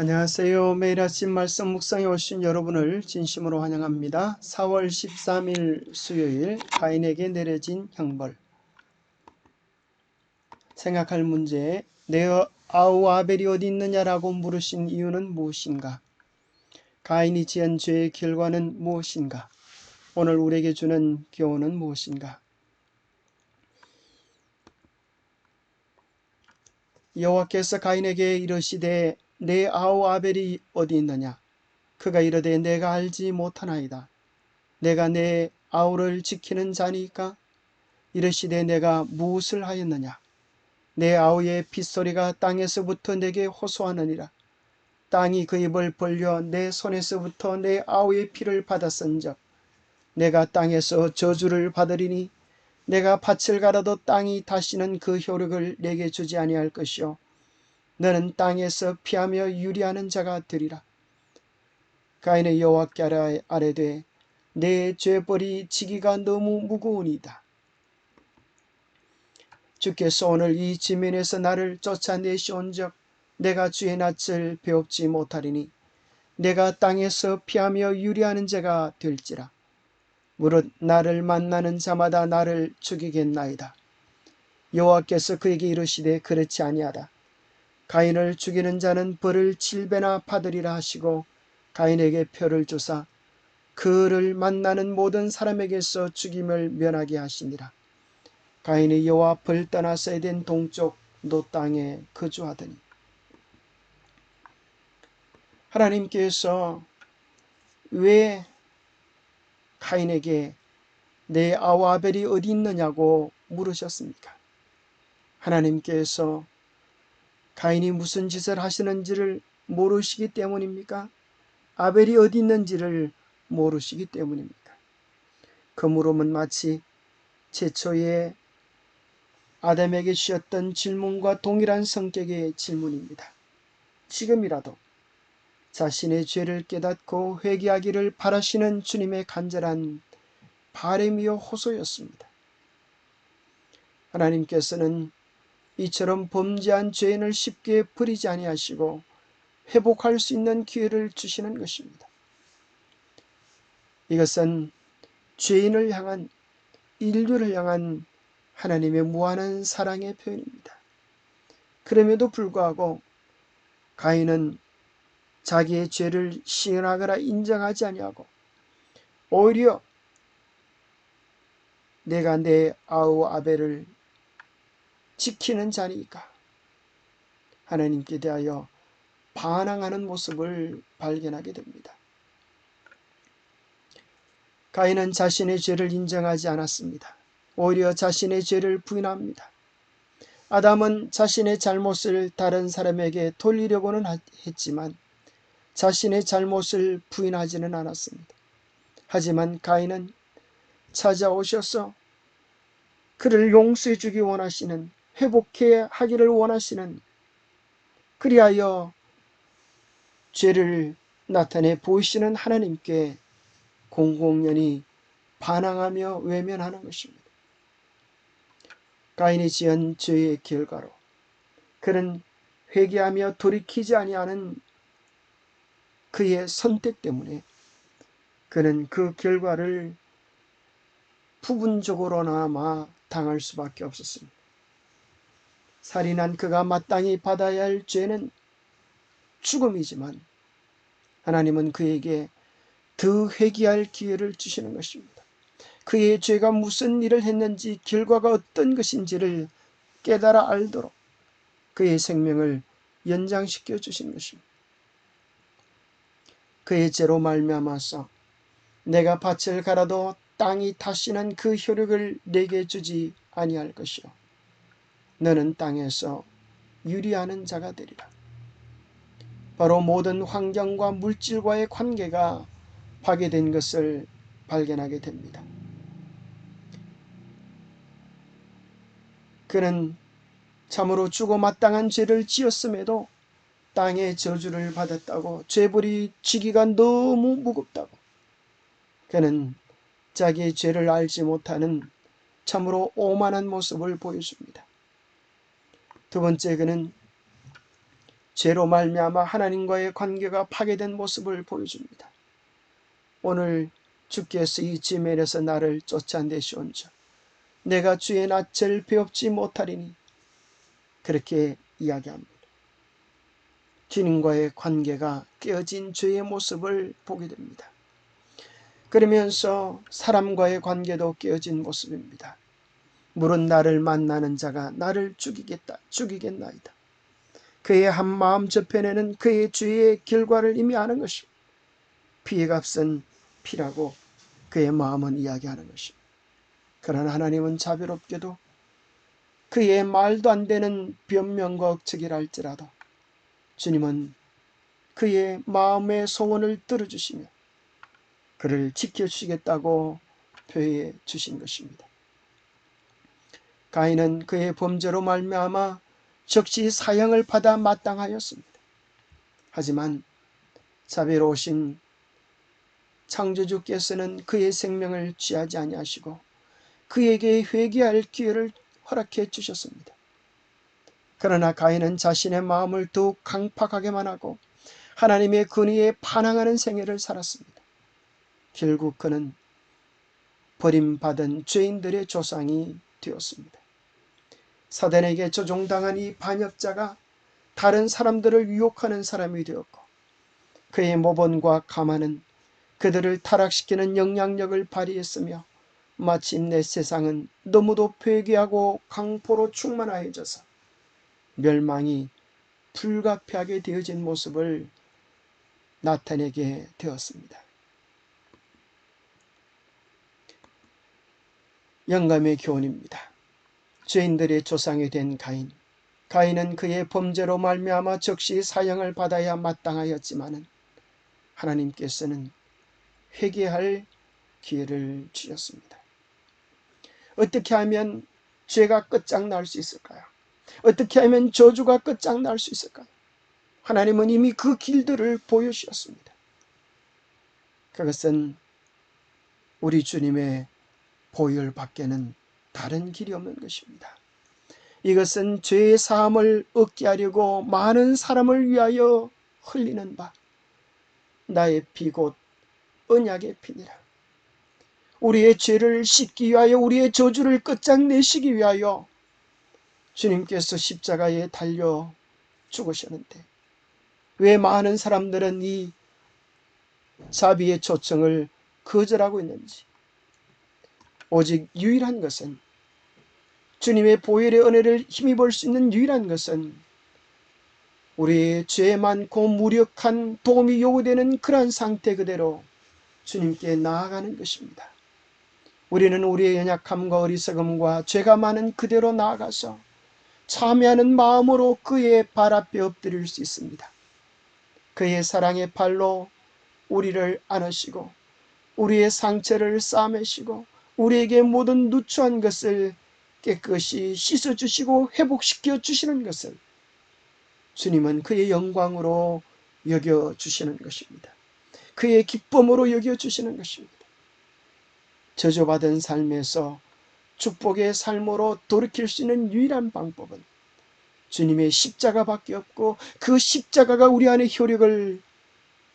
안녕하세요. 매일 아침 말씀 묵상에 오신 여러분을 진심으로 환영합니다. 4월 13일 수요일 가인에게 내려진 형벌. 생각할 문제, 내 아우 아벨이 어디 있느냐라고 물으신 이유는 무엇인가? 가인이 지은 죄의 결과는 무엇인가? 오늘 우리에게 주는 교훈은 무엇인가? 여호와께서 가인에게 이르시되 내 아우 아벨이 어디 있느냐? 그가 이르되 내가 알지 못하나이다. 내가 내 아우를 지키는 자니까? 이르시되 내가 무엇을 하였느냐? 내 아우의 핏소리가 땅에서부터 내게 호소하느니라. 땅이 그 입을 벌려 내 손에서부터 내 아우의 피를 받았은즉 내가 땅에서 저주를 받으리니 내가 밭을 갈아도 땅이 다시는 그 효력을 내게 주지 아니할 것이요 너는 땅에서 피하며 유리하는 자가 되리라. 가인의 여호와께 아뢰되 내 죄벌이 지기가 너무 무거우니이다. 주께서 오늘 이 지면에서 나를 쫓아내시온즉 내가 주의 낯을 배웁지 못하리니 내가 땅에서 피하며 유리하는 자가 될지라. 무릇 나를 만나는 자마다 나를 죽이겠나이다. 여호와께서 그에게 이르시되 그렇지 아니하다. 가인을 죽이는 자는 벌을 7배나 받으리라 하시고 가인에게 표를 주사 그를 만나는 모든 사람에게서 죽임을 면하게 하시니라. 가인이 여호와 앞을 떠나서 에덴 동쪽 노 땅에 거주하더니. 하나님께서 왜 가인에게 내 아우 아벨이 어디 있느냐고 물으셨습니까? 하나님께서 가인이 무슨 짓을 하시는지를 모르시기 때문입니까? 아벨이 어디 있는지를 모르시기 때문입니까? 그 물음은 마치 최초의 아담에게 주셨던 질문과 동일한 성격의 질문입니다. 지금이라도 자신의 죄를 깨닫고 회개하기를 바라시는 주님의 간절한 바람이요 호소였습니다. 하나님께서는 이처럼 범죄한 죄인을 쉽게 버리지 아니하시고 회복할 수 있는 기회를 주시는 것입니다. 이것은 죄인을 향한, 인류를 향한 하나님의 무한한 사랑의 표현입니다. 그럼에도 불구하고 가인은 자기의 죄를 시인하거나 인정하지 아니하고 오히려 내가 내 아우 아벨을 지키는 자니까 하나님께 대하여 반항하는 모습을 발견하게 됩니다. 가인은 자신의 죄를 인정하지 않았습니다. 오히려 자신의 죄를 부인합니다. 아담은 자신의 잘못을 다른 사람에게 돌리려고는 했지만 자신의 잘못을 부인하지는 않았습니다. 하지만 가인은 찾아오셔서 그를 용서해 주기 원하시는, 회복해 하기를 원하시는, 그리하여 죄를 나타내 보이시는 하나님께 공공연히 반항하며 외면하는 것입니다. 가인이 지은 죄의 결과로 그는 회개하며 돌이키지 아니하는 그의 선택 때문에 그는 그 결과를 부분적으로나마 당할 수밖에 없었습니다. 살인한 그가 마땅히 받아야 할 죄는 죽음이지만 하나님은 그에게 더 회개할 기회를 주시는 것입니다. 그의 죄가 무슨 일을 했는지 결과가 어떤 것인지를 깨달아 알도록 그의 생명을 연장시켜 주시는 것입니다. 그의 죄로 말미암아서 내가 밭을 갈아도 땅이 다시는 그 효력을 내게 주지 아니할 것이요 너는 땅에서 유리하는 자가 되리라. 바로 모든 환경과 물질과의 관계가 파괴된 것을 발견하게 됩니다. 그는 참으로 죽어 마땅한 죄를 지었음에도 땅의 저주를 받았다고, 죄벌이 지기가 너무 무겁다고 그는 자기의 죄를 알지 못하는 참으로 오만한 모습을 보여줍니다. 두 번째, 그는 죄로 말미암아 하나님과의 관계가 파괴된 모습을 보여줍니다. 오늘 주께서 이 지면에서 나를 쫓아내시온즉 내가 주의 낯을 배웁지 못하리니 그렇게 이야기합니다. 주님과의 관계가 깨어진 죄의 모습을 보게 됩니다. 그러면서 사람과의 관계도 깨어진 모습입니다. 물은 나를 만나는 자가 나를 죽이겠나이다. 그의 한 마음 저편에는 그의 죄의 결과를 이미 아는 것입니다. 피의 값은 피라고 그의 마음은 이야기하는 것입니다. 그러나 하나님은 자비롭게도 그의 말도 안 되는 변명과 억측이라 할지라도 주님은 그의 마음의 소원을 들어주시며 그를 지켜주시겠다고 표해 주신 것입니다. 가인은 그의 범죄로 말미암아 즉시 사형을 받아 마땅하였습니다. 하지만 자비로우신 창조주께서는 그의 생명을 취하지 아니하시고 그에게 회개할 기회를 허락해 주셨습니다. 그러나 가인은 자신의 마음을 더욱 강팍하게만 하고 하나님의 권위에 반항하는 생애를 살았습니다. 결국 그는 버림받은 죄인들의 조상이 되었습니다. 사단에게 조종당한 이 반역자가 다른 사람들을 유혹하는 사람이 되었고 그의 모본과 가만은 그들을 타락시키는 영향력을 발휘했으며 마침내 세상은 너무도 폐괴하고 강포로 충만하여져서 멸망이 불가피하게 되어진 모습을 나타내게 되었습니다. 영감의 교훈입니다. 죄인들의 조상이 된 가인. 가인은 그의 범죄로 말미암아 즉시 사형을 받아야 마땅하였지만은 하나님께서는 회개할 기회를 주셨습니다. 어떻게 하면 죄가 끝장날 수 있을까요? 어떻게 하면 저주가 끝장날 수 있을까요? 하나님은 이미 그 길들을 보여주셨습니다. 그것은 우리 주님의 보혈 밖에는 다른 길이 없는 것입니다. 이것은 죄의 사함을 얻게 하려고 많은 사람을 위하여 흘리는 바 나의 피 곧 언약의 피니라. 우리의 죄를 씻기 위하여 우리의 저주를 끝장내시기 위하여 주님께서 십자가에 달려 죽으셨는데 왜 많은 사람들은 이 자비의 초청을 거절하고 있는지. 오직 유일한 것은 주님의 보혈의 은혜를 힘입을 수 있는 유일한 것은 우리의 죄 많고 무력한 도움이 요구되는 그러한 상태 그대로 주님께 나아가는 것입니다. 우리는 우리의 연약함과 어리석음과 죄가 많은 그대로 나아가서 참회하는 마음으로 그의 발 앞에 엎드릴 수 있습니다. 그의 사랑의 팔로 우리를 안으시고 우리의 상처를 싸매시고 우리에게 모든 누추한 것을 깨끗이 씻어주시고 회복시켜 주시는 것을 주님은 그의 영광으로 여겨주시는 것입니다. 그의 기쁨으로 여겨주시는 것입니다. 저주받은 삶에서 축복의 삶으로 돌이킬 수 있는 유일한 방법은 주님의 십자가밖에 없고 그 십자가가 우리 안에 효력을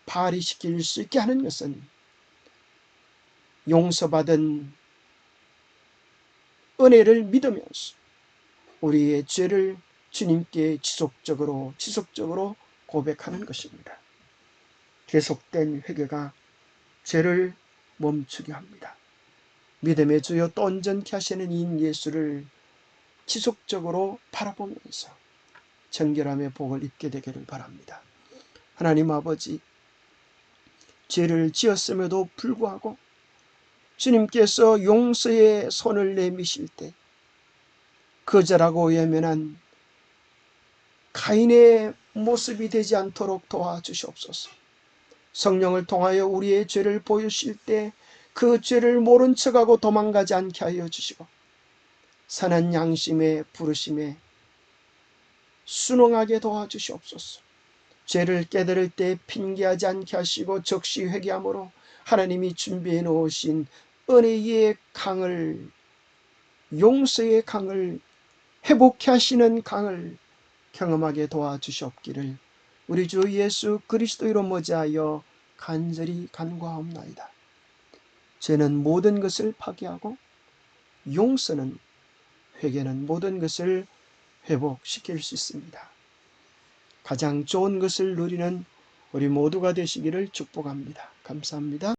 발휘시킬 수 있게 하는 것은 용서받은 은혜를 믿으면서 우리의 죄를 주님께 지속적으로 고백하는 것입니다. 계속된 회개가 죄를 멈추게 합니다. 믿음의 주여 또 온전케 하시는 이 예수를 지속적으로 바라보면서 정결함의 복을 입게 되기를 바랍니다. 하나님 아버지, 죄를 지었음에도 불구하고 주님께서 용서의 손을 내미실 때 거절하고 외면한 가인의 모습이 되지 않도록 도와주시옵소서. 성령을 통하여 우리의 죄를 보여주실 때 그 죄를 모른 척하고 도망가지 않게 하여 주시고 선한 양심의 부르심에 순응하게 도와주시옵소서. 죄를 깨달을 때 핑계하지 않게 하시고 적시 회개함으로 하나님이 준비해 놓으신 은혜의 강을, 용서의 강을, 회복케 하시는 강을 경험하게 도와주시옵기를 우리 주 예수 그리스도로 머지하여 간절히 간구하옵나이다. 죄는 모든 것을 파괴하고 용서는, 회개는 모든 것을 회복시킬 수 있습니다. 가장 좋은 것을 누리는 우리 모두가 되시기를 축복합니다. 감사합니다.